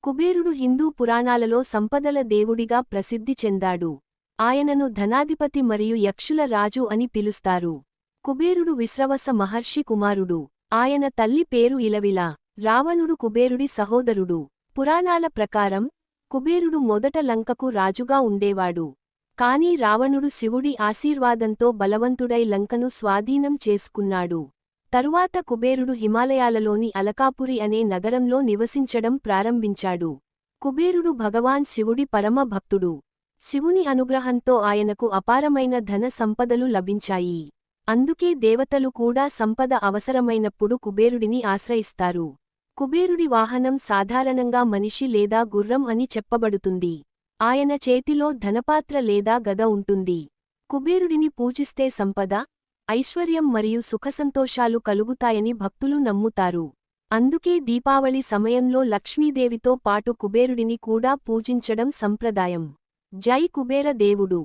కుబేరుడు హిందూ పురాణాలలో సంపదల దేవుడిగా ప్రసిద్ధి చెందాడు. ఆయనను ధనాధిపతి మరియు యక్షుల రాజు అని పిలుస్తారు. కుబేరుడు విశ్రవస మహర్షి కుమారుడు. ఆయన తల్లి పేరు ఇలవిల. రావణుడు కుబేరుడి సహోదరుడు. పురాణాల ప్రకారం కుబేరుడు మొదట లంకకు రాజుగా ఉండేవాడు. కాని రావణుడు శివుడి ఆశీర్వాదంతో బలవంతుడై లంకను స్వాధీనం చేసుకున్నాడు. తరువాత కుబేరుడు హిమాలయాలలోని అలకాపురి అనే నగరంలో నివసించడం ప్రారంభించాడు. కుబేరుడు భగవాన్ శివుడి పరమ భక్తుడు. శివుని అనుగ్రహంతో ఆయనకు అపారమైన ధన సంపదలు లభించాయి. అందుకే దేవతలు కూడా సంపద అవసరమైనప్పుడు కుబేరుడిని ఆశ్రయిస్తారు. కుబేరుడి వాహనం సాధారణంగా మనిషి లేదా గుర్రం అని చెప్పబడుతుంది. ఆయన చేతిలో ధనపాత్ర లేదా గద ఉంటుంది. కుబేరుడిని పూజిస్తే సంపద, ఐశ్వర్యం మరియు సుఖసంతోషాలు కలుగుతాయని భక్తులు నమ్ముతారు. అందుకే దీపావళి సమయంలో లక్ష్మీదేవితో పాటు కుబేరుడిని కూడా పూజించడం సంప్రదాయం. జై కుబేర దేవుడు.